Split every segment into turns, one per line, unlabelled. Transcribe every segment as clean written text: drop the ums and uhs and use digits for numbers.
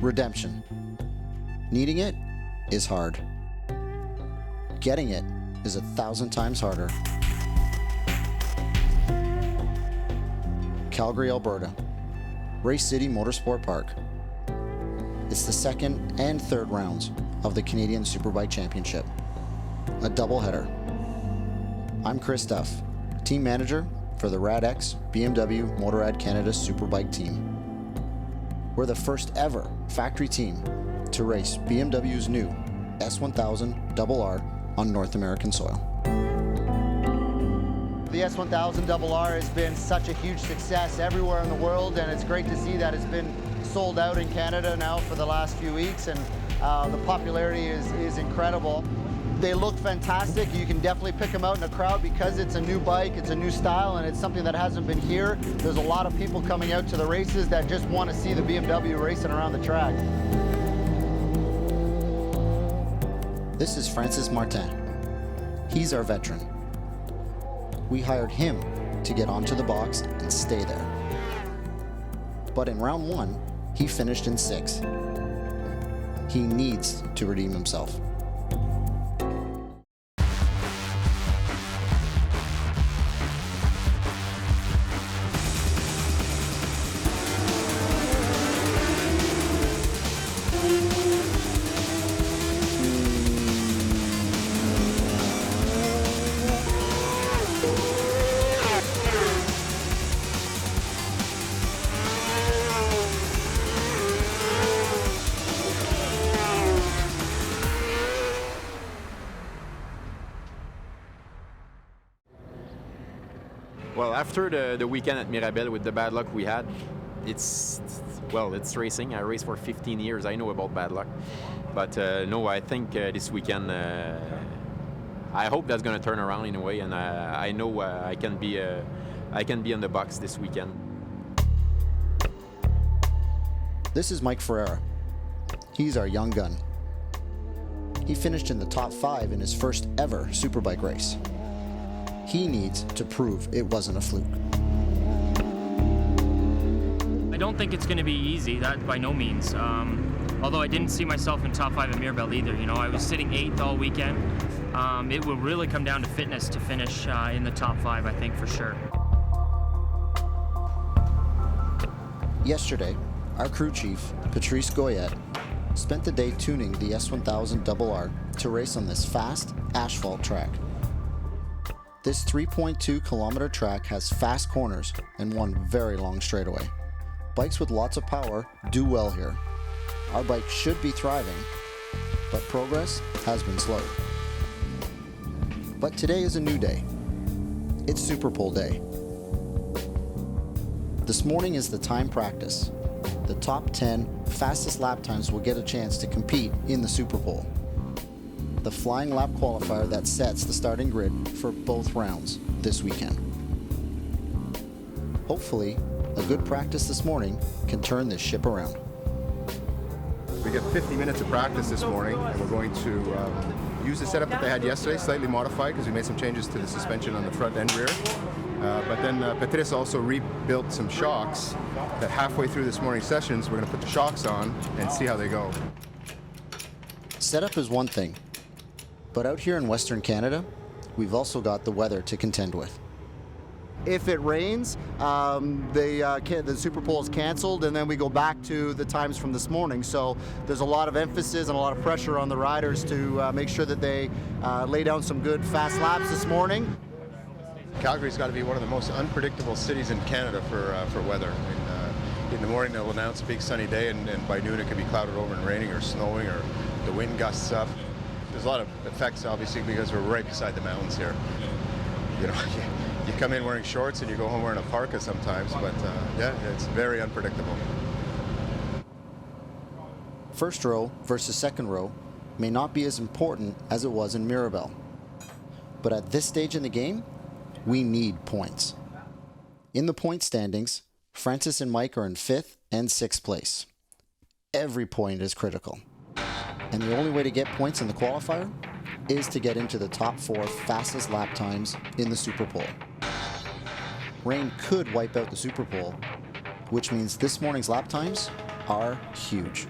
redemption. Needing it is hard. Getting it is 1,000 times harder. Calgary, Alberta, Race City Motorsport Park. It's the second and third rounds of the Canadian Superbike Championship, a doubleheader. I'm Chris Duff, team manager for the RadX BMW Motorrad Canada Superbike team. We're the first ever factory team to race BMW's new S1000RR on North American soil.
The S1000RR has been such a huge success everywhere in the world, and it's great to see that it's been sold out in Canada now for the last few weeks, and the popularity is incredible. They look fantastic. You can definitely pick them out in a crowd because it's a new bike, it's a new style, and it's something that hasn't been here. There's a lot of people coming out to the races that just want to see the BMW racing around the track.
This is Francis Martin. He's our veteran. We hired him to get onto the box and stay there. But in round one, he finished in 6th. He needs to redeem himself.
Well, after the weekend at Mirabel with the bad luck we had, it's racing. I raced for 15 years. I know about bad luck. But no, I think this weekend, I hope that's going to turn around in a way, and I know I can be on the box this weekend.
This is Mike Ferreira. He's our young gun. He finished in the top 5 in his first ever Superbike race. He needs to prove it wasn't a fluke.
I don't think it's going to be easy, that by no means. Although I didn't see myself in top 5 at Mirabel either. You know, I was sitting 8th all weekend. It will really come down to fitness to finish in the top 5, I think, for sure.
Yesterday, our crew chief, Patrice Goyette, spent the day tuning the S1000RR to race on this fast asphalt track. This 3.2 kilometer track has fast corners and one very long straightaway. Bikes with lots of power do well here. Our bike should be thriving, but progress has been slow. But today is a new day. It's Superpole Day. This morning is the time practice. The top 10 fastest lap times will get a chance to compete in the Superpole, the flying lap qualifier that sets the starting grid for both rounds this weekend. Hopefully, a good practice this morning can turn this ship around.
We get 50 minutes of practice this morning, and we're going to use the setup that they had yesterday, slightly modified because we made some changes to the suspension on the front and rear. But then Patrice also rebuilt some shocks that halfway through this morning's sessions, we're going to put the shocks on and see how they go.
Setup is one thing, but out here in Western Canada, we've also got the weather to contend with.
If it rains, the Superpole is canceled, and then we go back to the times from this morning. So there's a lot of emphasis and a lot of pressure on the riders to make sure that they lay down some good fast laps this morning.
Calgary's got to be one of the most unpredictable cities in Canada for weather. In the morning they'll announce a big sunny day, and by noon it could be clouded over and raining or snowing, or the wind gusts up. There's a lot of effects, obviously, because we're right beside the mountains here. You know, you come in wearing shorts and you go home wearing a parka sometimes, but yeah, it's very unpredictable.
First row versus second row may not be as important as it was in Mirabel. But at this stage in the game, we need points. In the point standings, Francis and Mike are in 5th and 6th place. Every point is critical. And the only way to get points in the qualifier is to get into the top 4 fastest lap times in the Superpole. Rain could wipe out the Superpole, which means this morning's lap times are huge.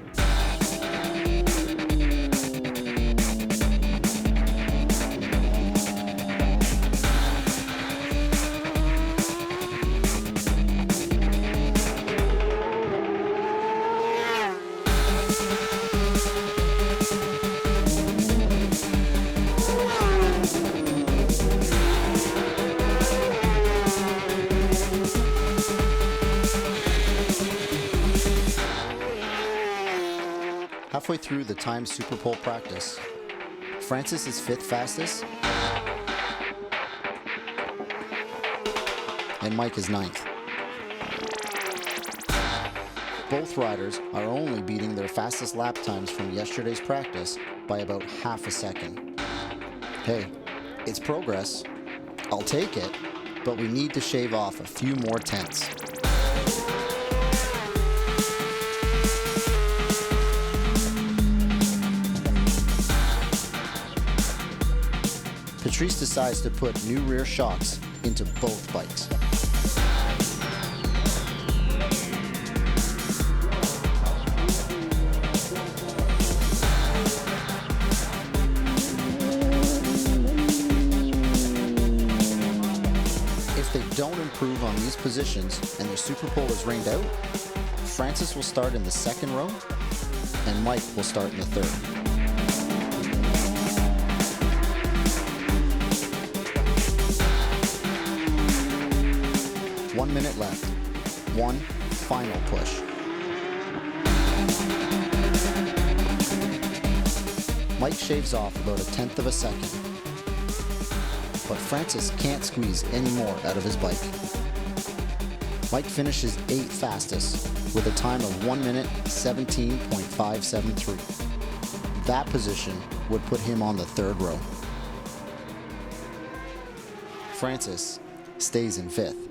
halfway through the timed Superpole practice, Francis is 5th fastest, and Mike is 9th. Both riders are only beating their fastest lap times from yesterday's practice by about half a second. Hey, it's progress. I'll take it, but we need to shave off a few more tenths. Patrice decides to put new rear shocks into both bikes. If they don't improve on these positions and the Superpole is rained out, Francis will start in the 2nd row and Mike will start in the 3rd. One minute left. One final push. Mike shaves off about 1/10 of a second. But Francis can't squeeze any more out of his bike. Mike finishes 8th fastest with a time of 1 minute 17.573. That position would put him on the 3rd row. Francis stays in 5th.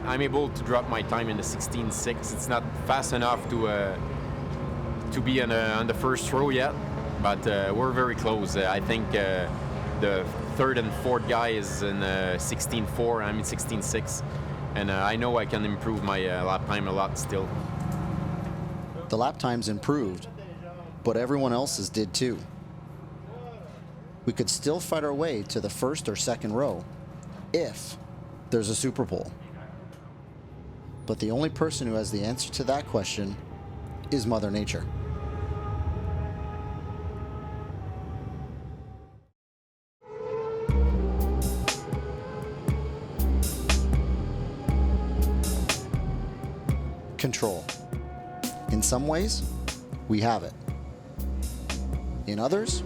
I'm able to drop my time in the 16.6. It's not fast enough to be on the 1st row yet, but we're very close. I think the 3rd and 4th guy is in 16.4. I'm in 16.6, and I know I can improve my lap time a lot still.
The lap times improved, but everyone else's did too. We could still fight our way to the 1st or 2nd row if there's a Superpole. But the only person who has the answer to that question is Mother Nature. Control. In some ways, we have it. In others,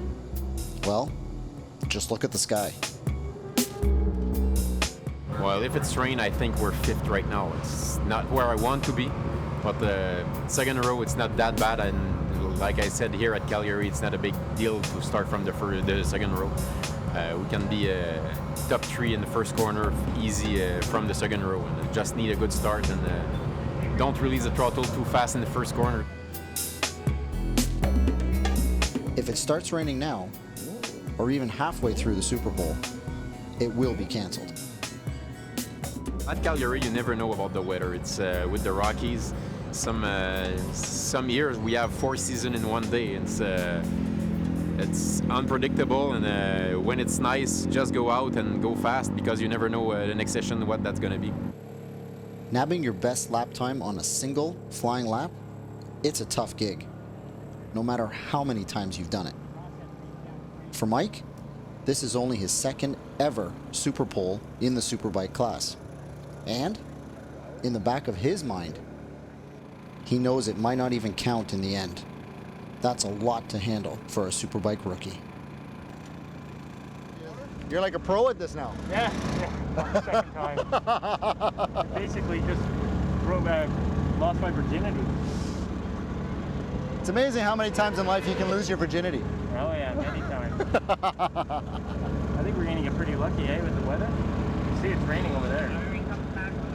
well, just look at the sky.
Well, if it's rain, I think we're 5th right now. It's not where I want to be, but the 2nd row, it's not that bad. And like I said, here at Calgary, it's not a big deal to start from the 2nd row. We can be top 3 in the 1st corner easy from the 2nd row, and just need a good start and don't release the throttle too fast in the 1st corner.
If it starts raining now, or even halfway through the Superpole, it will be canceled.
At Calgary, you never know about the weather. It's with the Rockies. Some years we have 4 seasons in one day. It's unpredictable, and when it's nice, just go out and go fast because you never know the next session what that's gonna be.
Nabbing your best lap time on a single flying lap, it's a tough gig, no matter how many times you've done it. For Mike, this is only his 2nd ever Superpole in the Superbike class. And, in the back of his mind, he knows it might not even count in the end. That's a lot to handle for a Superbike rookie.
You're like a pro at this now.
Yeah. 2nd time. Basically just lost my virginity.
It's amazing how many times in life you can lose your virginity.
Oh yeah, many times. I think we're gonna get pretty lucky, with the weather. You see it's raining over there.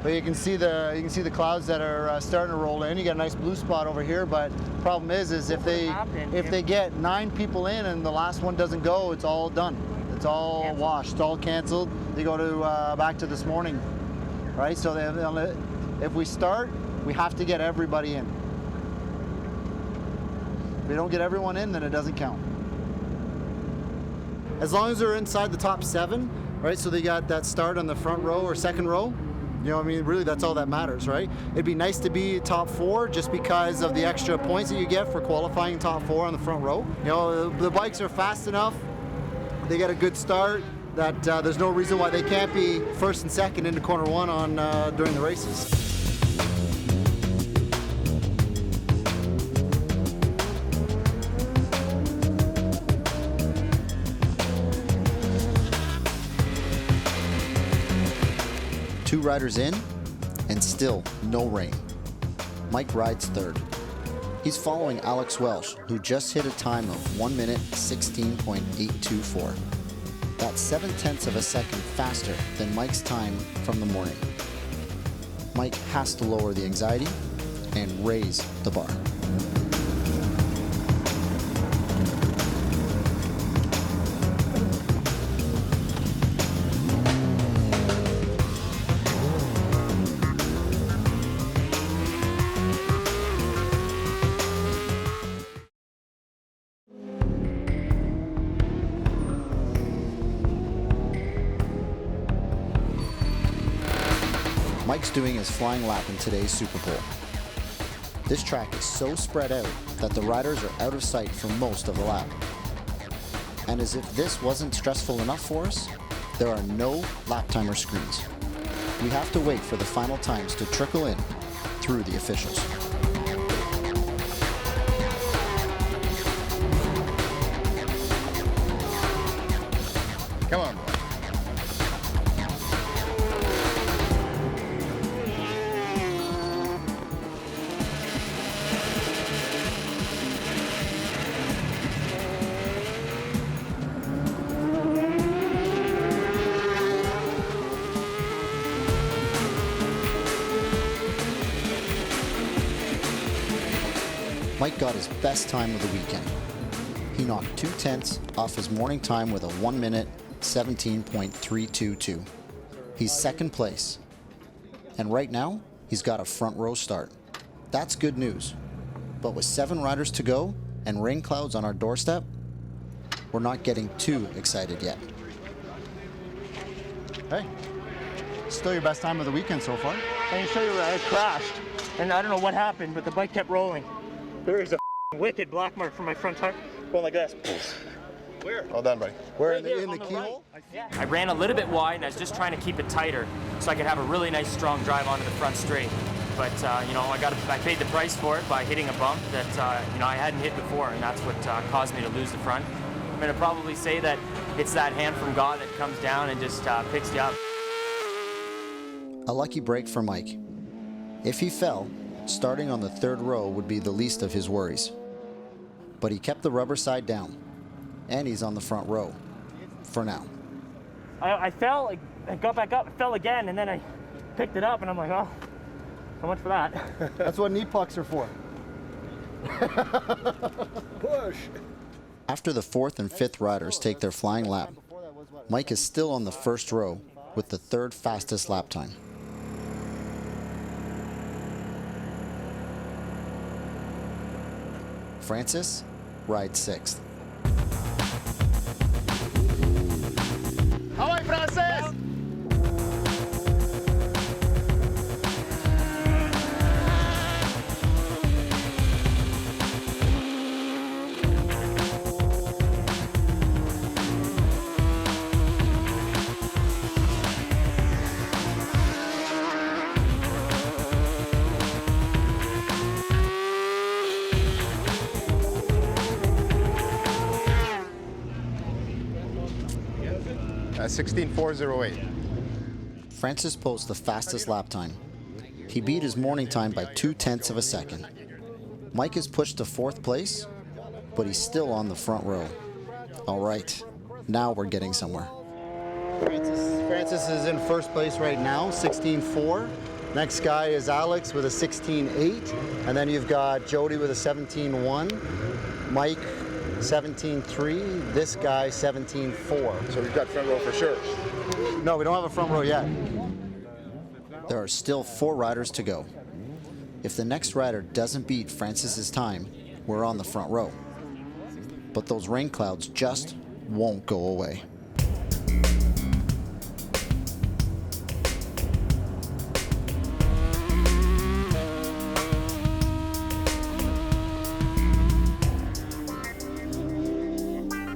But you can see the clouds that are starting to roll in. You got a nice blue spot over here, but problem is if they get 9 people in and the last one doesn't go, it's all done. It's all washed. It's all canceled. They go to back to this morning, right? So if we start, we have to get everybody in. If we don't get everyone in, then it doesn't count. As long as they're inside the top 7, right? So they got that start on the front row or 2nd row. You know, I mean, really, that's all that matters, right? It'd be nice to be top 4 just because of the extra points that you get for qualifying top 4 on the front row. You know, the bikes are fast enough. They get a good start that there's no reason why they can't be 1st and 2nd into corner 1 on during the races.
2 riders in, and still no rain. Mike rides third. He's following Alex Welsh, who just hit a time of 1 minute 16.824. That's 7/10 of a second faster than Mike's time from the morning. Mike has to lower the anxiety and raise the bar. Mike's doing his flying lap in today's Super Bowl. This track is so spread out that the riders are out of sight for most of the lap. And as if this wasn't stressful enough for us, there are no lap timer screens. We have to wait for the final times to trickle in through the officials.
Come on, boy.
Mike got his best time of the weekend. He knocked 2/10 off his morning time with a 1 minute 17.322. He's second place. And right now, he's got a front row start. That's good news. But with 7 riders to go and rain clouds on our doorstep, we're not getting too excited yet.
Hey, still your best time of the weekend so far.
I can show you where I crashed, and I don't know what happened, but the bike kept rolling. There is a wicked black mark from my front tire going like this.
Where? Well done, buddy.
Where
Right
in the,
here
in the
on
keyhole?
right. I ran a little bit wide, and I was just trying to keep it tighter so I could have a really nice strong drive onto the front straight. But you know, I paid the price for it by hitting a bump that you know, I hadn't hit before, and that's what caused me to lose the front. I'm gonna probably say that it's that hand from God that comes down and just picks you up.
A lucky break for Mike. If he fell, starting on the 3rd row would be the least of his worries. But he kept the rubber side down, and he's on the front row, for now.
I fell, I got back up, fell again, and then I picked it up, and I'm like, oh, so much for that.
That's what knee pucks are for. Push.
After the 4th and 5th riders take their flying lap, Mike is still on the 1st row with the 3rd fastest lap time. Francis rides 6th.
How are you, Francis?
Uh, 16.408.
Francis posts the fastest lap time. He beat his morning time by 2/10 of a second. Mike is pushed to 4th place, but he's still on the front row. All right, now we're getting somewhere.
Francis is in 1st place right now, 16.4. Next guy is Alex with a 16.8. And then you've got Jody with a 17.1. Mike, 17.3. This guy, 17.4.
So we've got front row for sure.
No, we don't have a front row yet.
There are still 4 riders to go. If the next rider doesn't beat Francis's time, we're on the front row. But those rain clouds just won't go away.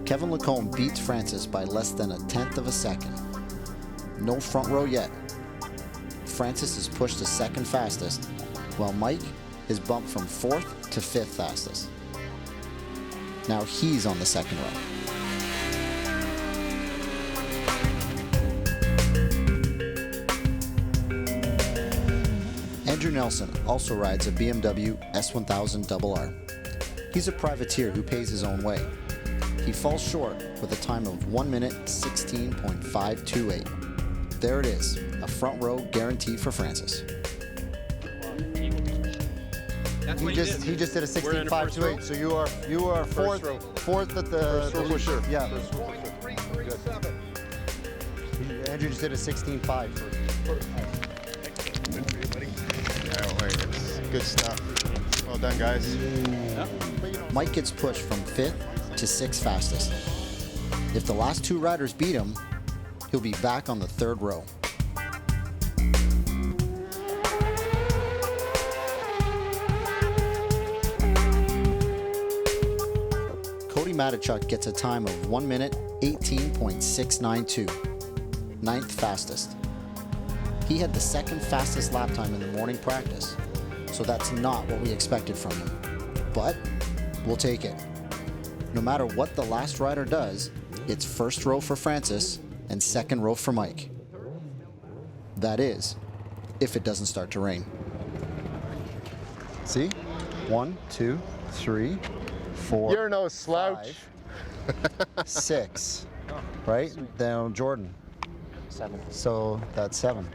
Kevin Lacombe beats Francis by less than 1/10 of a second. No front row yet. Francis is pushed to 2nd fastest, while Mike is bumped from 4th to 5th fastest. Now he's on the 2nd row. Andrew Nelson also rides a BMW S1000RR. He's a privateer who pays his own way. He falls short with a time of 1 minute 16.528. There it is, a front row guarantee for Francis.
He just did a 16.528. So you are fourth at the
First row for sure.
Yeah.
First row for sure. Good.
Andrew just did a 16.5.
It's good stuff. Well done, guys.
Mike gets pushed from 5th to 6th fastest. If the last two riders beat him, he'll be back on the 3rd row. Cody Matichuk gets a time of 1 minute 18.692, 9th fastest. He had the 2nd fastest lap time in the morning practice, so that's not what we expected from him. But we'll take it. No matter what the last rider does, it's 1st row for Francis and 2nd row for Mike. That is, if it doesn't start to rain.
See? 1, 2, 3, 4.
You're no slouch.
6. Right? Down Jordan.
7.
So that's 7.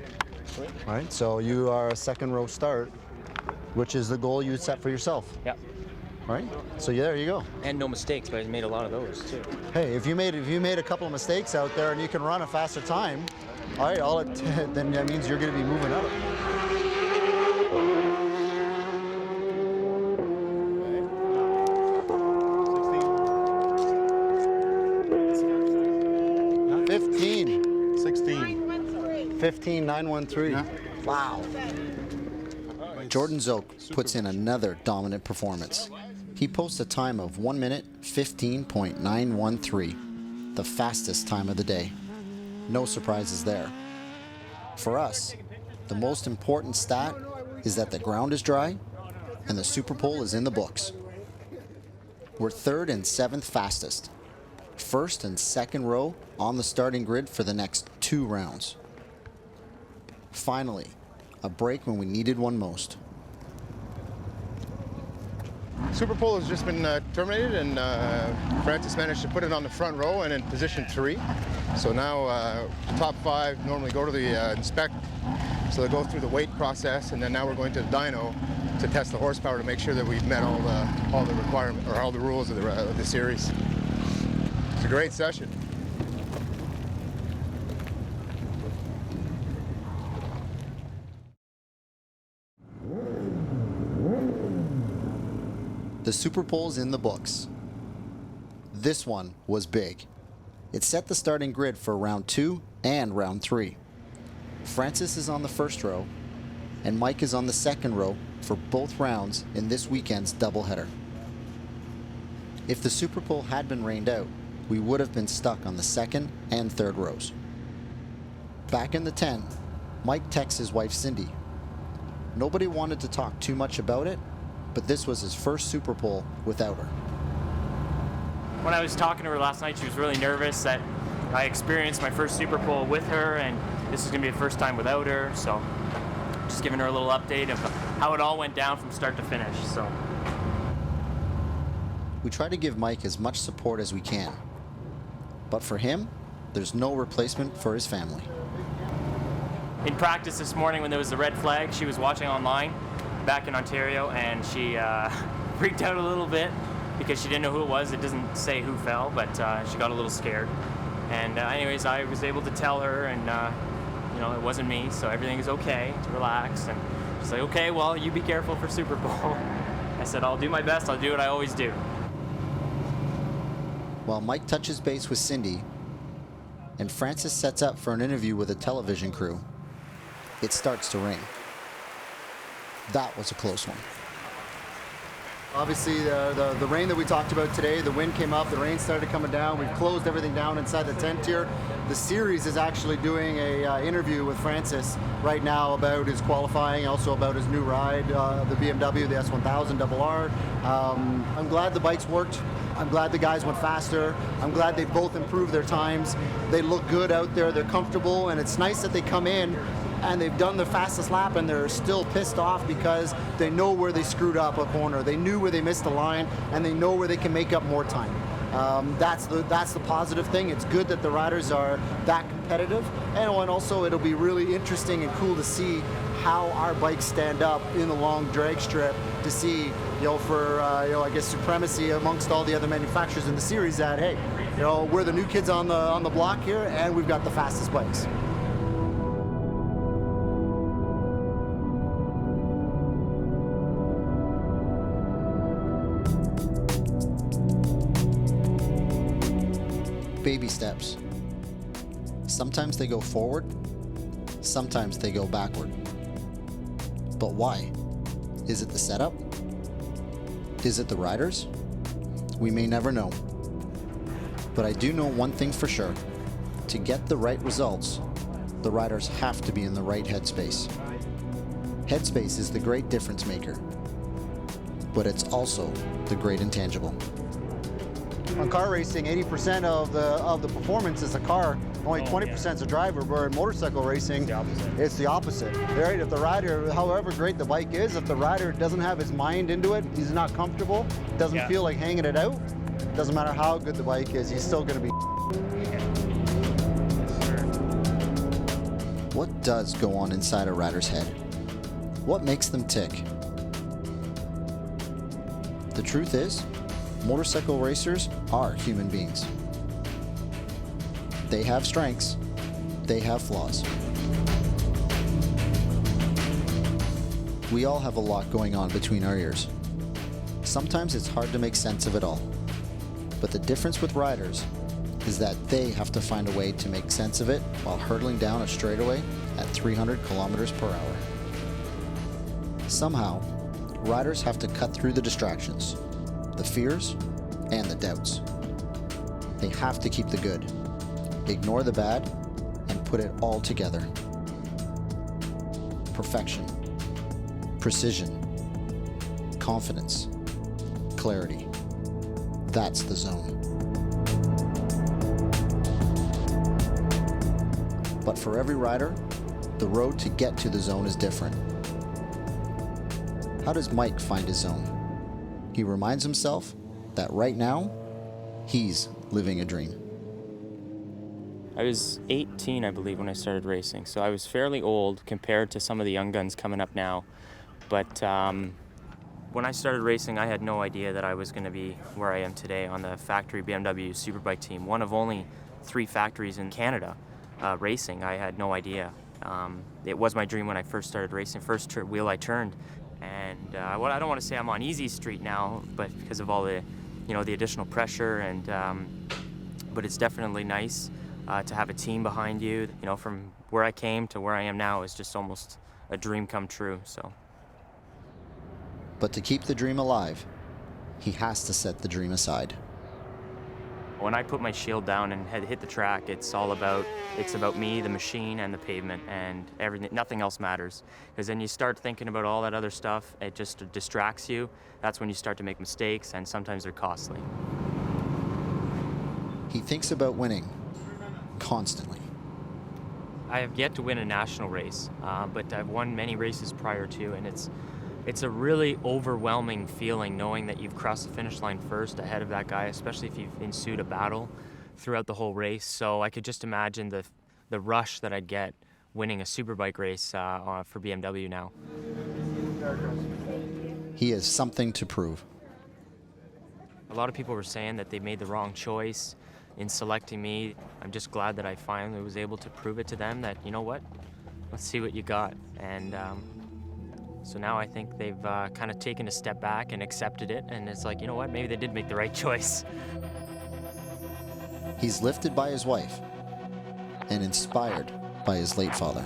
Right? So you are a 2nd row start, which is the goal you set for yourself.
Yeah.
Right? So yeah, there you go.
And no mistakes, but I made a lot of those too.
Hey, if you made a couple of mistakes out there and you can run a faster time, all right, then that means you're going to be moving up. $15.
16.
15,913.
Yeah.
Wow.
Jordan Zoke puts in another dominant performance. He posts a time of 1 minute 15.913, the fastest time of the day. No surprises there. For us, the most important stat is that the ground is dry and the Super Pole is in the books. We're 3rd and 7th fastest, 1st and 2nd row on the starting grid for the next 2 rounds. Finally, a break when we needed one most.
Super Pole has just been terminated, and Francis managed to put it on the front row and in position 3. So now the top 5 normally go to the inspect. So they go through the weight process, and then now we're going to the dyno to test the horsepower to make sure that we've met all the requirements or all the rules of the series. It's a great session.
The Super Pole's in the books. This one was big. It set the starting grid for round 2 and round 3. Francis is on the 1st row, and Mike is on the 2nd row for both rounds in this weekend's doubleheader. If the Super Pole had been rained out, we would have been stuck on the 2nd and 3rd rows. Back in the tent, Mike texts his wife Cindy. Nobody wanted to talk too much about it, but this was his first Super Pole without her.
When I was talking to her last night, she was really nervous that I experienced my first Super Pole with her, and this is going to be the first time without her. So just giving her a little update of how it all went down from start to finish. So
We try to give Mike as much support as we can, but for him, there's no replacement for his family.
in practice this morning when there was the red flag, she was watching online back in Ontario, and she freaked out a little bit because she didn't know who it was. It doesn't say who fell, but she got a little scared. And anyways, I was able to tell her, and you know, it wasn't me, so everything is okay, to relax. And she's like, okay, well, you be careful for Super Bowl. I said, I'll do my best, I'll do what I always do.
While Mike touches base with Cindy and Francis sets up for an interview with a television crew, it starts to rain. That was a close one.
Obviously, the rain that we talked about today, the wind came up, the rain started coming down. We've closed everything down inside the tent here. The series is actually doing a interview with Francis right now about his qualifying, also about his new ride, the BMW, the S1000RR. I'm glad the bikes worked. I'm glad the guys went faster. I'm glad they both improved their times. They look good out there. They're comfortable, and it's nice that they come in and they've done the fastest lap and they're still pissed off because they know where they screwed up a corner. They knew where they missed a line, and they know where they can make up more time. That's the positive thing. It's good that the riders are that competitive, and also it'll be really interesting and cool to see how our bikes stand up in the long drag strip, to see, for I guess supremacy amongst all the other manufacturers in the series, that hey, we're the new kids on the block here, and we've got the fastest bikes.
Baby steps. Sometimes they go forward, sometimes they go backward. But why? Is it the setup? Is it the riders? We may never know. But I do know one thing for sure. To get the right results, the riders have to be in the right headspace. Headspace is the great difference maker, but it's also the great intangible.
On car racing, 80% of the performance is a car. Only 20% is a driver. Where in motorcycle racing, it's the opposite. Right? If the rider, however great the bike is, if the rider doesn't have his mind into it, he's not comfortable, doesn't feel like hanging it out, doesn't matter how good the bike is, he's still going to be.
What does go on inside a rider's head? What makes them tick? The truth is, motorcycle racers are human beings. They have strengths, they have flaws. We all have a lot going on between our ears. Sometimes it's hard to make sense of it all. But the difference with riders is that they have to find a way to make sense of it while hurtling down a straightaway at 300 kilometers per hour. Somehow, riders have to cut through the distractions, the fears, and the doubts. They have to keep the good, ignore the bad, and put it all together. Perfection, precision, confidence, clarity. That's the zone. But for every rider, the road to get to the zone is different. How does Mike find his zone? He reminds himself that right now, he's living a dream.
I was 18, I believe, when I started racing, so I was fairly old compared to some of the young guns coming up now. But when I started racing, I had no idea that I was going to be where I am today on the factory BMW Superbike team, one of only 3 factories in Canada racing. I had no idea. It was my dream when I first started racing, first wheel I turned. And I don't want to say I'm on easy street now, but because of all the, the additional pressure, and but it's definitely nice to have a team behind you. From where I came to where I am now is just almost a dream come true. So.
But to keep the dream alive, he has to set the dream aside.
When I put my shield down and hit the track, it's about me, the machine, and the pavement, and everything. Nothing else matters. Because then you start thinking about all that other stuff, it just distracts you. That's when you start to make mistakes, and sometimes they're costly.
He thinks about winning constantly.
I have yet to win a national race, but I've won many races prior to, and it's a really overwhelming feeling knowing that you've crossed the finish line first ahead of that guy, especially if you've ensued a battle throughout the whole race. So I could just imagine the rush that I'd get winning a Superbike race for BMW now.
He has something to prove.
A lot of people were saying that they made the wrong choice in selecting me. I'm just glad that I finally was able to prove it to them that, you know what, let's see what you got. And so now I think they've kind of taken a step back and accepted it, and it's like, you know what, maybe they did make the right choice.
He's lifted by his wife and inspired by his late father.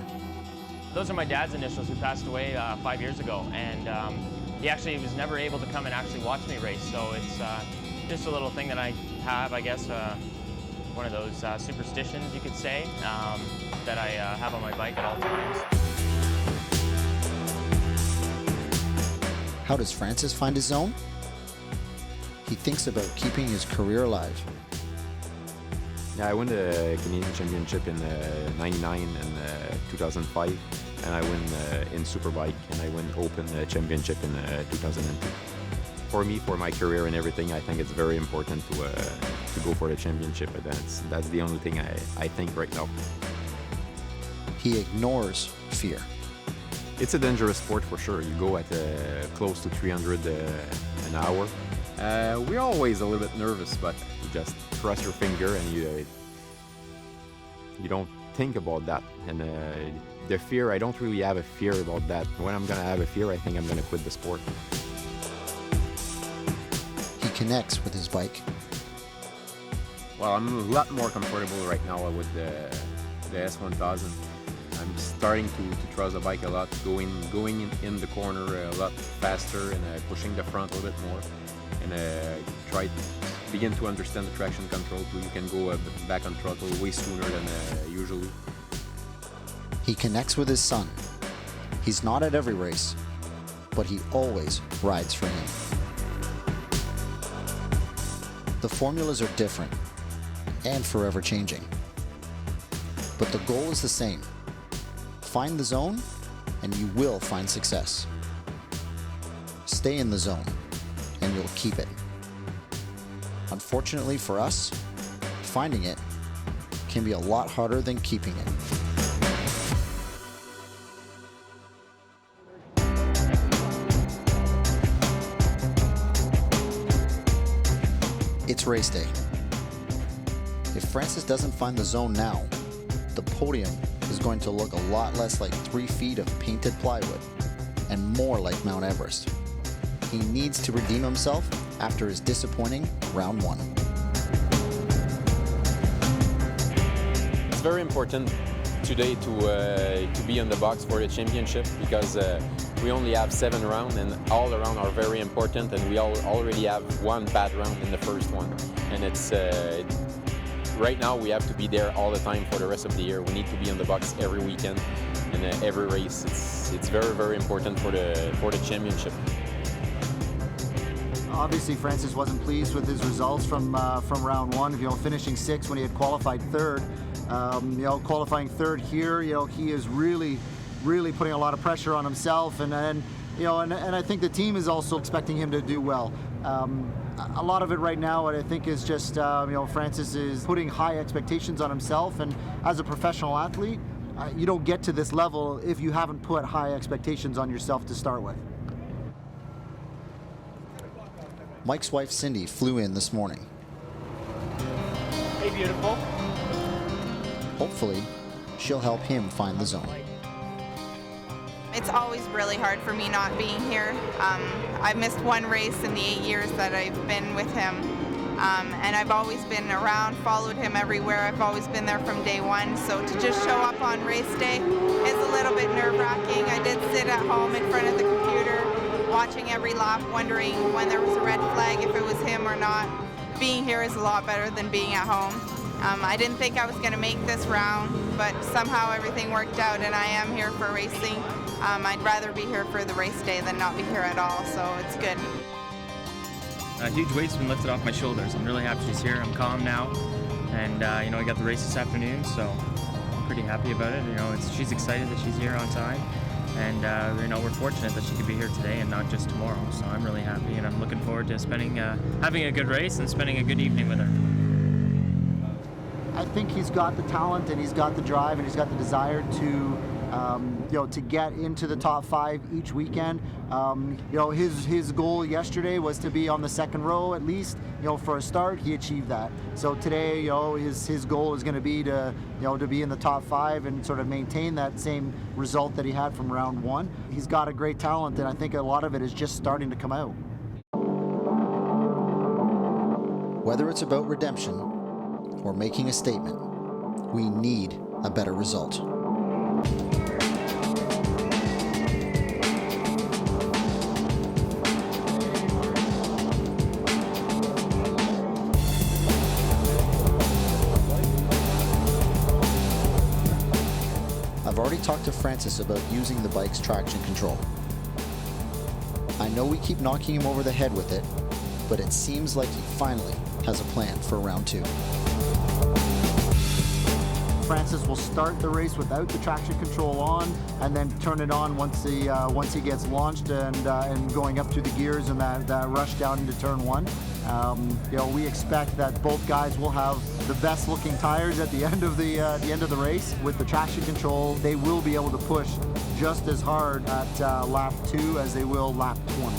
Those are my dad's initials, who passed away 5 years ago, and he actually was never able to come and actually watch me race, so it's just a little thing that I have, I guess, one of those superstitions, you could say, that I have on my bike at all times.
How does Francis find his zone? he thinks about keeping his career alive.
Yeah, I won the Canadian Championship in '99 and 2005, and I won in Superbike, and I won Open Championship in 2002. For me, for my career and everything, I think it's very important to go for the championship, but that's the only thing I think right now.
He ignores fear.
It's a dangerous sport for sure. You go at close to 300 an hour. We're always a little bit nervous, but you just cross your finger and you don't think about that. And the fear, I don't really have a fear about that. When I'm gonna have a fear, I think I'm gonna quit the sport.
He connects with his bike.
Well, I'm a lot more comfortable right now with the S1000. I'm starting to trust the bike a lot, going in the corner a lot faster and pushing the front a little bit more, and try to begin to understand the traction control so you can go back on throttle way sooner than usually.
He connects with his son. He's not at every race, but he always rides for him. The formulas are different and forever changing, but the goal is the same. Find the zone, and you will find success. Stay in the zone, and you'll keep it. Unfortunately for us, finding it can be a lot harder than keeping it. It's race day. If Francis doesn't find the zone now, the podium is going to look a lot less like 3 feet of painted plywood and more like Mount Everest. He needs to redeem himself after his disappointing round 1.
It's very important today to be on the box for the championship because we only have 7 rounds and all around are very important, and we already have 1 bad round in the first one, and it's right now we have to be there all the time for the rest of the year. We need to be on the box every weekend and every race. It's very, very important for the championship.
Obviously, Francis wasn't pleased with his results from round 1. Finishing 6th when he had qualified 3rd. Qualifying 3rd here, he is really putting a lot of pressure on himself, and I think the team is also expecting him to do well. A lot of it right now, I think, is just Francis is putting high expectations on himself, and as a professional athlete, you don't get to this level if you haven't put high expectations on yourself to start with.
Mike's wife Cindy flew in this morning.
Hey, beautiful.
Hopefully, she'll help him find the zone.
It's always really hard for me not being here. I've missed 1 race in the 8 years that I've been with him. And I've always been around, followed him everywhere. I've always been there from day 1. So to just show up on race day is a little bit nerve-wracking. I did sit at home in front of the computer, watching every lap, wondering when there was a red flag, if it was him or not. Being here is a lot better than being at home. I didn't think I was going to make this round, but somehow everything worked out, and I am here for racing. I'd rather be here for the race day than not be here at all, so it's good.
A huge weight's been lifted off my shoulders. I'm really happy she's here. I'm calm now, and I got the race this afternoon, so I'm pretty happy about it. She's excited that she's here on time, and we're fortunate that she could be here today and not just tomorrow. So I'm really happy, and I'm looking forward to having a good race and spending a good evening with her.
I think he's got the talent, and he's got the drive, and he's got the desire to get into the top 5 each weekend. His goal yesterday was to be on the 2nd row at least. For a start, he achieved that. So today, his goal is going to be to be in the top 5 and sort of maintain that same result that he had from round 1. He's got a great talent, and I think a lot of it is just starting to come out.
Whether it's about redemption or making a statement, we need a better result. I've already talked to Francis about using the bike's traction control. I know we keep knocking him over the head with it, but it seems like he finally has a plan for round 2.
Francis will start the race without the traction control on, and then turn it on once he gets launched and going up through the gears and that rush down into turn 1. We expect that both guys will have the best looking tires at the end of the race. With the traction control, they will be able to push just as hard at lap 2 as they will lap 20.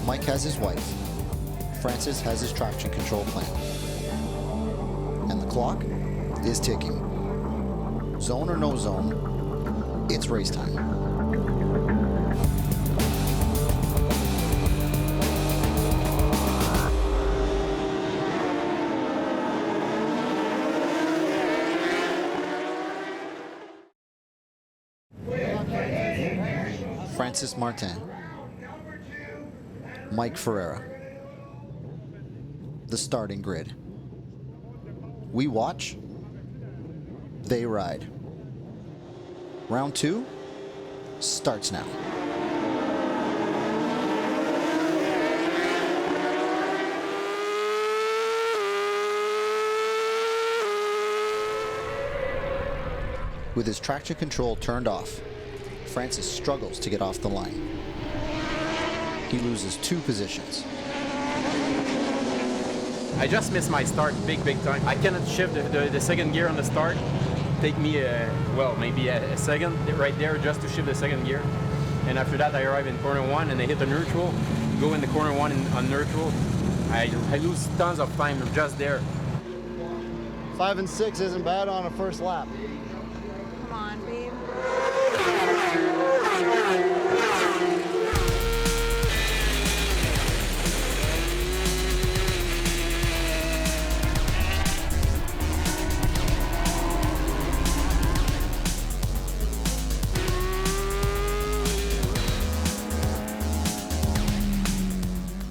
Mike has his wife. Francis has his traction control plan. And the clock is ticking. Zone or no zone, it's race time. Francis Martin. Mike Ferreira. The starting grid. We watch, they ride. Round 2 starts now. With his traction control turned off, Francis struggles to get off the line. He loses 2 positions.
I just missed my start big time. I cannot shift the second gear on the start. Take me, maybe a second right there just to shift the second gear. And after that, I arrive in corner 1 and I hit the neutral, go in the corner 1 on neutral. I lose tons of time just there.
5 and 6 isn't bad on a first lap.
Come on, babe.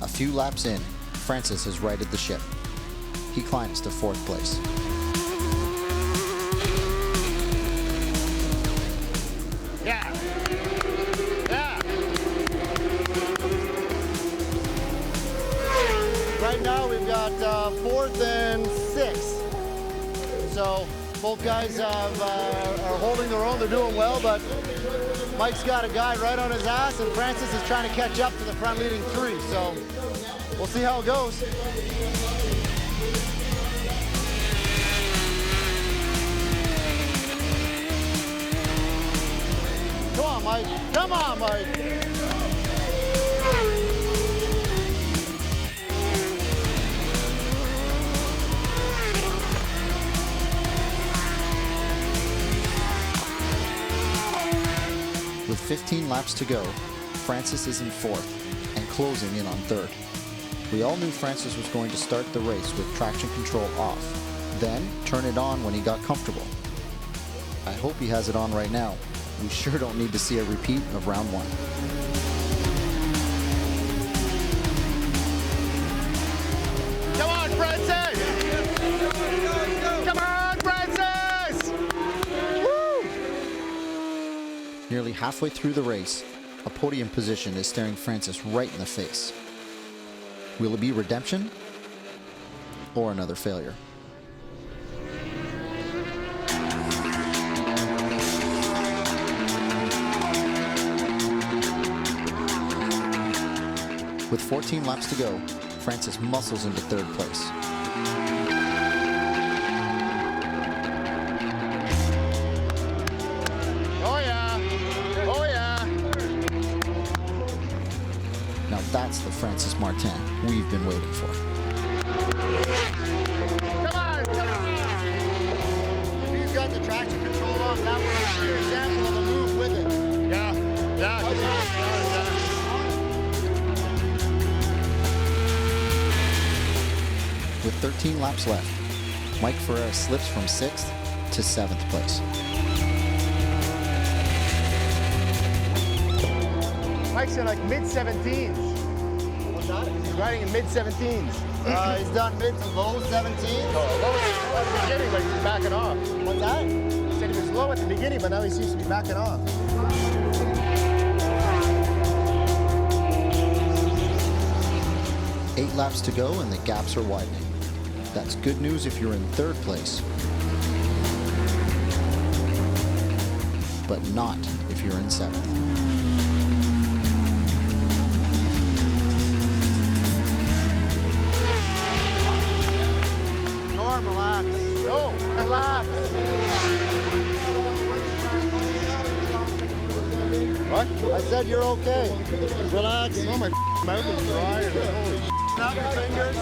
A few laps in, Francis has righted the ship. He climbs to 4th place.
Yeah. Right now we've got 4th and 6th. So both guys are holding their own. They're doing well, but Mike's got a guy right on his ass, and Francis is trying to catch up to the front leading 3. So we'll see how it goes. Come on, Mike. Come on, Mike.
With 15 laps to go, Francis is in 4th and closing in on 3rd. We all knew Francis was going to start the race with traction control off, then turn it on when he got comfortable. I hope he has it on right now. We sure don't need to see a repeat of round 1.
Come on, Francis! Come on, Francis! Woo!
Nearly halfway through the race, a podium position is staring Francis right in the face. Will it be redemption or another failure? With 14 laps to go, Francis muscles into 3rd place.
Oh yeah! Oh yeah!
Now that's the Francis Martin we've been waiting for.
Come on! Come on! If he's got the traction control on, that was a clear example of a move with it. Yeah.
With 13 laps left, Mike Ferreira slips from 6th to 7th place.
Mike's in like mid-17s.
What's that?
He's riding in mid-17s.
He's done mid to low 17.
Low at the beginning, but he's backing off.
What's that?
said he was low at the beginning, but now he seems to be backing off.
8 laps to go and the gaps are widening. That's good news if you're in 3rd place, but not if you're in 7th.
Norm, relax. No, relax.
What?
I said you're okay. Relax.
Oh, my mouth is dry. Holy
Snap your fingers.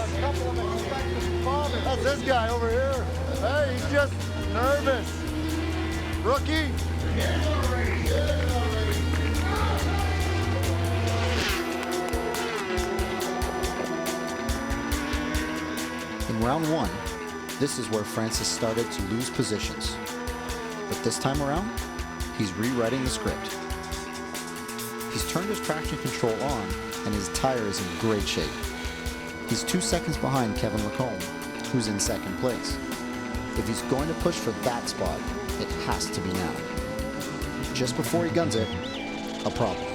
That's this guy over here. Hey, he's just nervous. Rookie.
In round 1, this is where Francis started to lose positions. But this time around, he's rewriting the script. He's turned his traction control on and his tire is in great shape. He's 2 seconds behind Kevin Lacombe, who's in 2nd place. If he's going to push for that spot, it has to be now. Just before he guns it, a problem.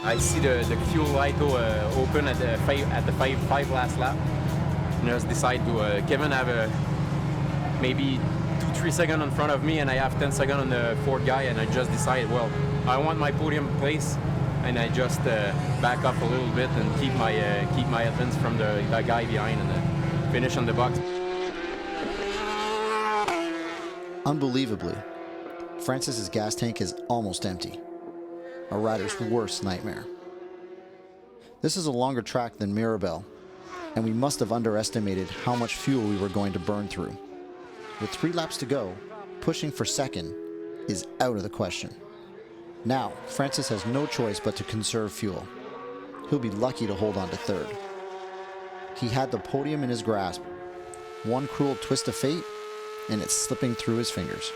I see the fuel light open at the five last lap. And I just decide to, Kevin have maybe 2-3 seconds in front of me and I have 10 seconds on the 4th guy and I just decide, well, I want my podium place and I just back up a little bit and keep my advance from the guy behind and finish on the box.
Unbelievably, Francis's gas tank is almost empty. A rider's worst nightmare. This is a longer track than Mirabel, and we must have underestimated how much fuel we were going to burn through. With 3 laps to go, pushing for 2nd is out of the question. Now, Francis has no choice but to conserve fuel. He'll be lucky to hold on to 3rd. He had the podium in his grasp. One cruel twist of fate, and it's slipping through his fingers.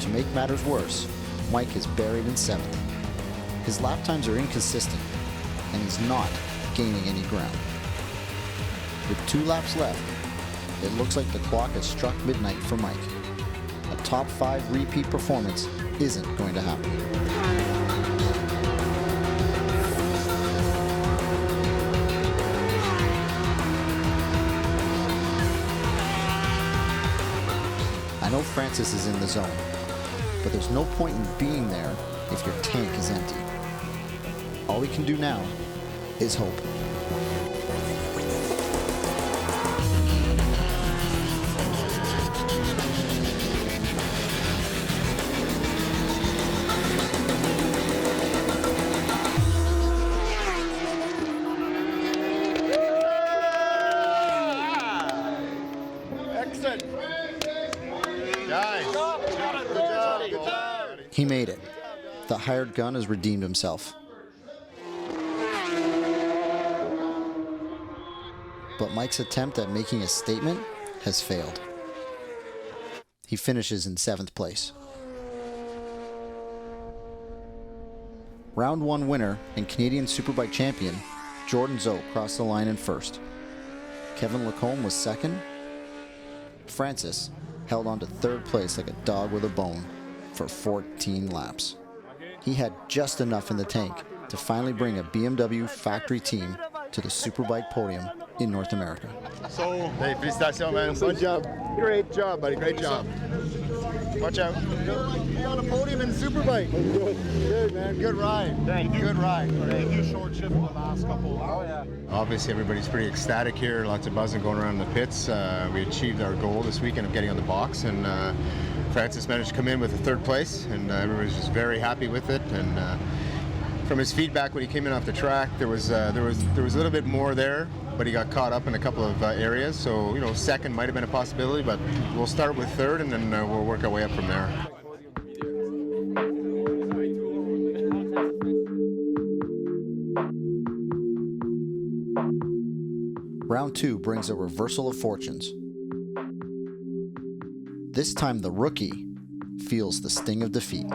To make matters worse, Mike is buried in 7th. His lap times are inconsistent, and he's not gaining any ground. With 2 laps left, it looks like the clock has struck midnight for Mike. A top 5 repeat performance isn't going to happen. I know Francis is in the zone, but there's no point in being there if your tank is empty. All we can do now is hope.
Excellent. Guys, good job.
He made it. The hired gun has redeemed himself. But Mike's attempt at making a statement has failed. He finishes in 7th place. Round 1 winner and Canadian Superbike champion Jordan Zoe crossed the line in 1st. Kevin Lacombe was 2nd. Francis held on to 3rd place like a dog with a bone for 14 laps. He had just enough in the tank to finally bring a BMW factory team to the Superbike podium in North America.
So, hey, félicitations, man. Good job. Great job, buddy. Great job. Watch out.
Be on a podium in Superbike. Good, man. Good ride.
Thank you.
Good ride.
Thank you. Short shift for the last couple. Oh, yeah. Obviously, everybody's pretty ecstatic here. Lots of buzzing going around the pits. We achieved our goal this weekend of getting on the box, and Francis managed to come in with a 3rd place, and everybody's just very happy with it. And from his feedback when he came in off the track, there was a little bit more there, but he got caught up in a couple of areas. So 2nd might have been a possibility, but we'll start with 3rd, and then we'll work our way up from there.
Round 2 brings a reversal of fortunes. This time the rookie feels the sting of defeat.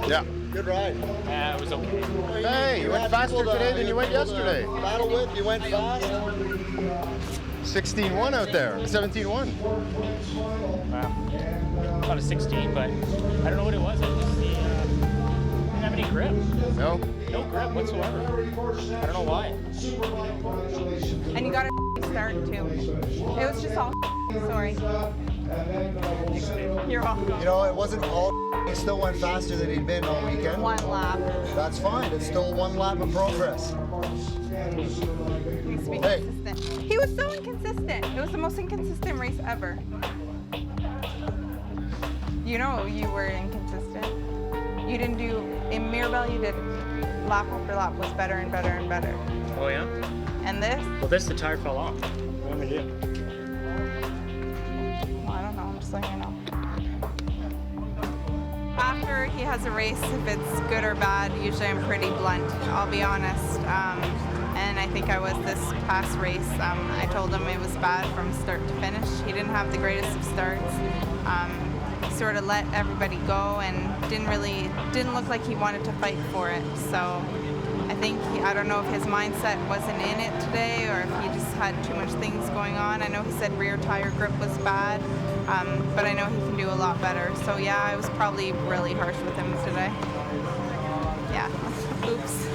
Yeah.
Good ride.
It was okay.
Hey, you went
had
faster
people to-
today than you went
people to
yesterday.
Battle with, you went fast.
16-1 out there. 17-1.
Wow. About a 16, but I don't know what it was. I just didn't have any grip.
No?
No grip whatsoever. I don't know why.
And you got a start too. It was just all sorry. You're welcome.
You know, it wasn't all. He still went faster than he'd been all weekend.
One lap.
That's fine. It's still one lap of progress.
Needs to be
Hey.
consistent. He was so inconsistent. It was the most inconsistent race ever. You know you were inconsistent. You didn't do, in Mirabel you did lap after lap was better and better and better.
Oh yeah?
And this,
Well, the tire fell off. What am I do?
well, I don't know, I'm just letting you know. After he has a race, if it's good or bad, usually I'm pretty blunt, I'll be honest. And I think I was this past race. I told him it was bad from start to finish. He didn't have the greatest of starts. He sort of let everybody go and didn't look like he wanted to fight for it. So I think, I don't know if his mindset wasn't in it today or if he just had too much things going on. I know he said rear tire grip was bad, but I know he can do a lot better. So yeah, I was probably really harsh with him today. Yeah, oops.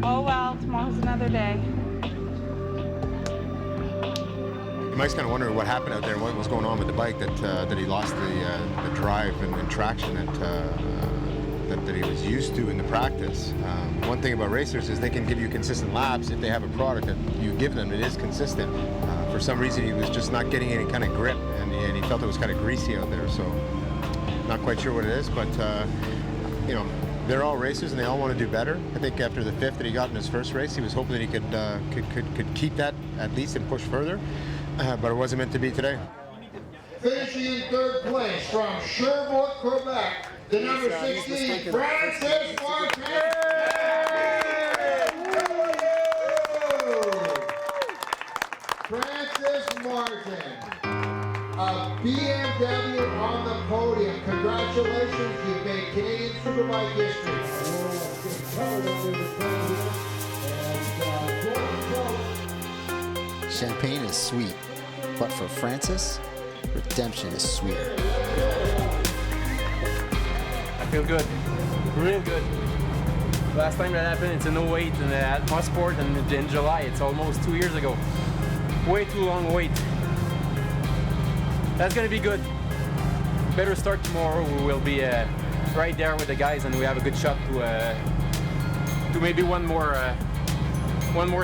Oh well, tomorrow's another day.
Mike's kind of wondering what happened out there, what was going on with the bike, that he lost the drive and traction that he was used to in the practice. One thing about racers is they can give you consistent laps if they have a product that you give them that is consistent. For some reason, he was just not getting any kind of grip, and he felt it was kind of greasy out there. So, not quite sure what it is, but you know, they're all racers and they all want to do better. I think after the 5th that he got in his first race, he was hoping that he could keep that at least and push further. But it wasn't meant to be today.
Finishing in 3rd place from Sherbrooke, Quebec, the number 16, Francis Martin. Francis Martin, a BMW on the podium. Congratulations, you've made Canadian Superbike history.
Champagne is sweet, but for Francis, redemption is sweeter.
I feel good, real good. Last time that happened, it's in 08 and at Mosport and in July. It's almost 2 years ago. Way too long wait. That's gonna be good. Better start tomorrow. We will be right there with the guys, and we have a good shot to maybe one more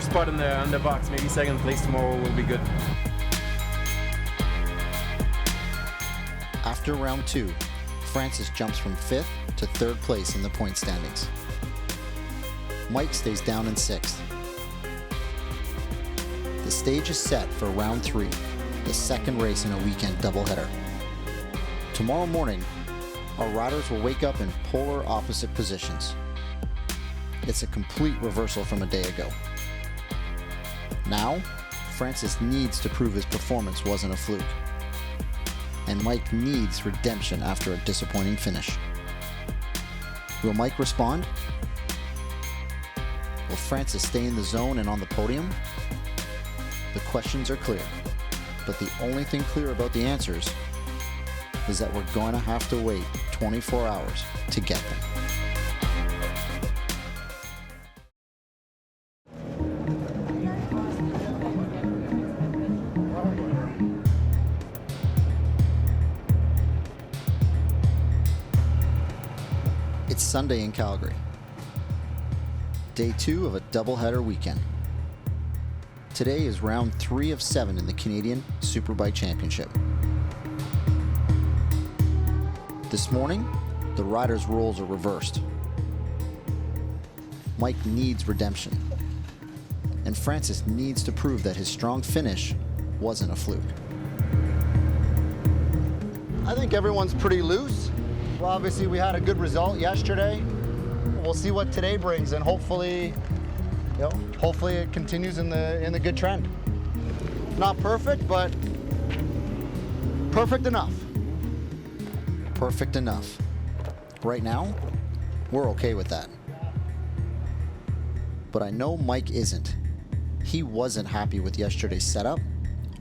spot on the box. Maybe 2nd place tomorrow will be good.
After round 2, Francis jumps from 5th to 3rd place in the point standings. Mike stays down in 6th. The stage is set for round 3, the 2nd race in a weekend doubleheader. Tomorrow morning, our riders will wake up in polar opposite positions. It's a complete reversal from a day ago. Now, Francis needs to prove his performance wasn't a fluke. And Mike needs redemption after a disappointing finish. Will Mike respond? Will Francis stay in the zone and on the podium? The questions are clear, but the only thing clear about the answers is that we're going to have to wait 24 hours to get them. It's Sunday in Calgary. Day 2 of a doubleheader weekend. Today is round 3 of 7 in the Canadian Superbike Championship. This morning, the riders' roles are reversed. Mike needs redemption, and Francis needs to prove that his strong finish wasn't a fluke.
I think everyone's pretty loose. Well, obviously we had a good result yesterday. We'll see what today brings, and hopefully it continues in the good trend. Not perfect, but perfect enough.
Perfect enough. Right now, we're okay with that. But I know Mike isn't. He wasn't happy with yesterday's setup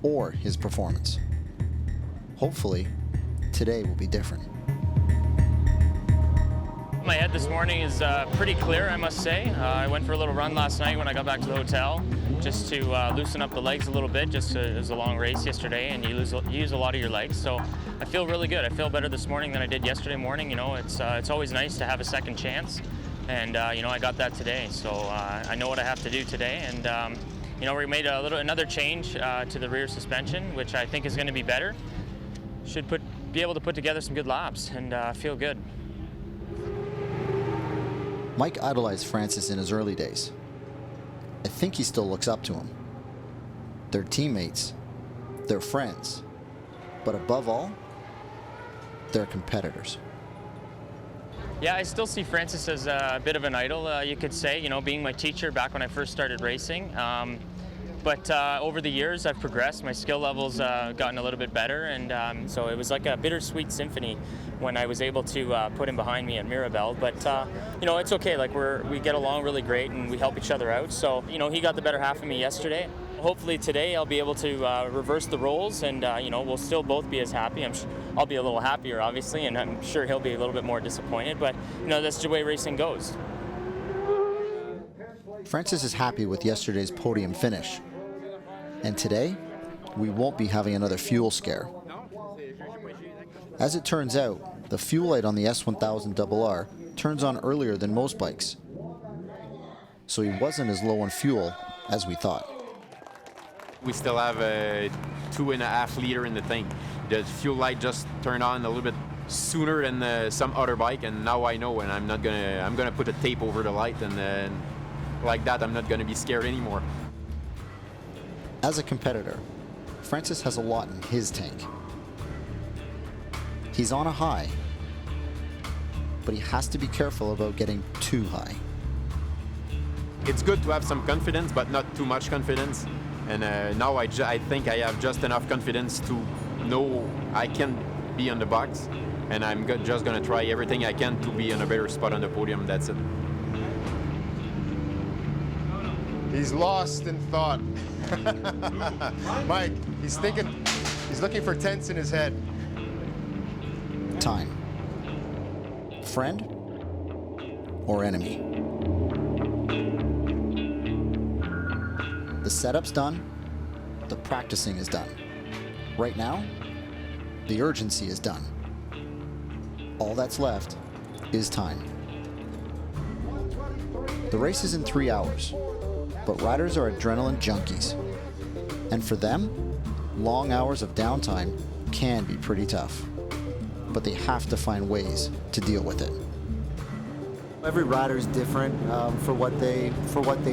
or his performance. Hopefully, today will be different.
My head this morning is pretty clear, I must say. I went for a little run last night when I got back to the hotel, just to loosen up the legs a little bit. It was a long race yesterday, and you use a lot of your legs. So I feel really good. I feel better this morning than I did yesterday morning. You know, it's always nice to have a second chance, and you know, I got that today. So I know what I have to do today, and you know, we made another change to the rear suspension, which I think is going to be better. Should be able to put together some good laps and feel good.
Mike idolized Francis in his early days. I think he still looks up to him. They're teammates, they're friends, but above all, they're competitors.
Yeah, I still see Francis as a bit of an idol, you could say, you know, being my teacher back when I first started racing. But over the years, I've progressed. My skill level's gotten a little bit better, and so it was like a bittersweet symphony when I was able to put him behind me at Mirabel. But you know, it's okay. Like we get along really great, and we help each other out. So you know, he got the better half of me yesterday. Hopefully today I'll be able to reverse the roles, and you know, we'll still both be as happy. I'll be a little happier, obviously, and I'm sure he'll be a little bit more disappointed. But you know, that's the way racing goes.
Francis is happy with yesterday's podium finish. And today, we won't be having another fuel scare. As it turns out, the fuel light on the S1000RR turns on earlier than most bikes. So he wasn't as low on fuel as we thought.
We still have a 2.5 liter in the tank. The fuel light just turned on a little bit sooner than some other bike, and now I know, and I'm gonna put a tape over the light, and like that I'm not gonna be scared anymore.
As a competitor, Francis has a lot in his tank. He's on a high, but he has to be careful about getting too high.
It's good to have some confidence, but not too much confidence. And now I think I have just enough confidence to know I can be on the box, and I'm just going to try everything I can to be in a better spot on the podium. That's it.
He's lost in thought. Mike, he's looking for tents in his head.
Time. Friend or enemy? The setup's done, the practicing is done. Right now, the urgency is done. All that's left is time. The race is in 3 hours, but riders are adrenaline junkies. And for them, long hours of downtime can be pretty tough. But they have to find ways to deal with it.
Every rider is different for what they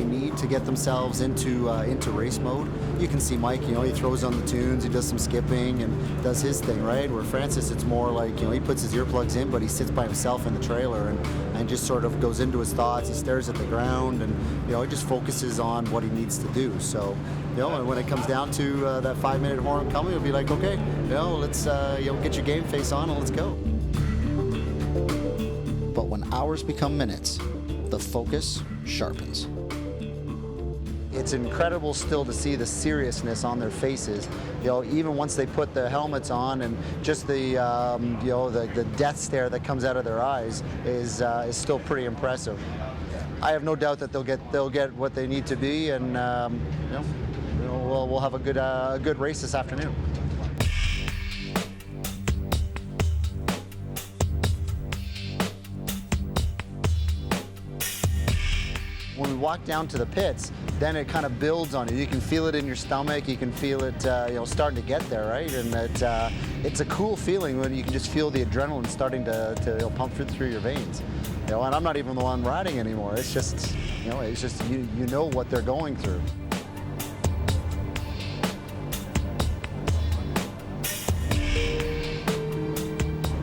need to get themselves into race mode. You can see Mike, you know, he throws on the tunes, he does some skipping and does his thing, right? Where Francis, it's more like, you know, he puts his earplugs in, but he sits by himself in the trailer and just sort of goes into his thoughts. He stares at the ground, and you know, he just focuses on what he needs to do. So, you know, and when it comes down to that 5-minute horn coming, he'll be like, okay, you know, let's get your game face on and let's go.
But when hours become minutes, the focus sharpens.
It's incredible still to see the seriousness on their faces. You know, even once they put the helmets on, and just the you know, the death stare that comes out of their eyes is still pretty impressive. I have no doubt that they'll get what they need to be, and you know, we'll have a good race this afternoon. When we walk down to the pits, then it kind of builds on you. You can feel it in your stomach. You can feel it, you know, starting to get there, right? And it's a cool feeling when you can just feel the adrenaline starting to you know, pump through your veins. You know, and I'm not even the one riding anymore. It's just, you know, you know what they're going through.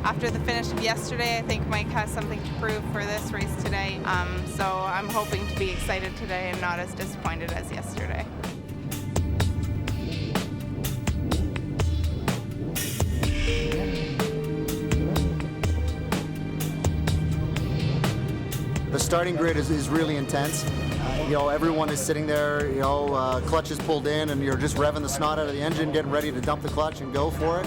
After the finish of yesterday, I think Mike has something to prove for this race today. So I'm hoping to be excited today and not as disappointed as yesterday.
The starting grid is really intense. You know, everyone is sitting there, you know, clutch is pulled in and you're just revving the snot out of the engine, getting ready to dump the clutch and go for it.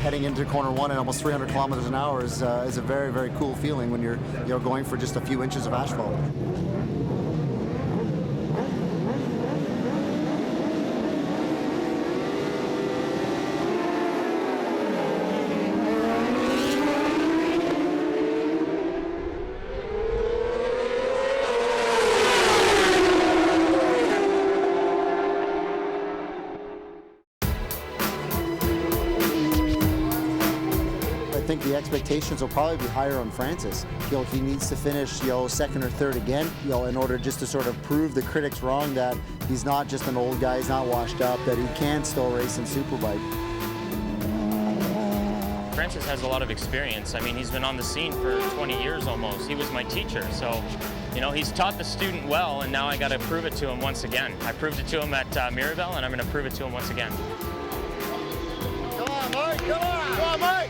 Heading into corner one at almost 300 kilometers an hour is a very, very cool feeling when you're going for just a few inches of asphalt. I think the expectations will probably be higher on Francis. You know, he needs to finish, you know, second or third again, you know, in order just to sort of prove the critics wrong that he's not just an old guy, he's not washed up, that he can still race in Superbike.
Francis has a lot of experience. I mean, he's been on the scene for 20 years almost. He was my teacher, so, you know, he's taught the student well, and now I got to prove it to him once again. I proved it to him at Mirabel, and I'm going to prove it to him once again.
Come on, Mike, come on! Come on, Mike!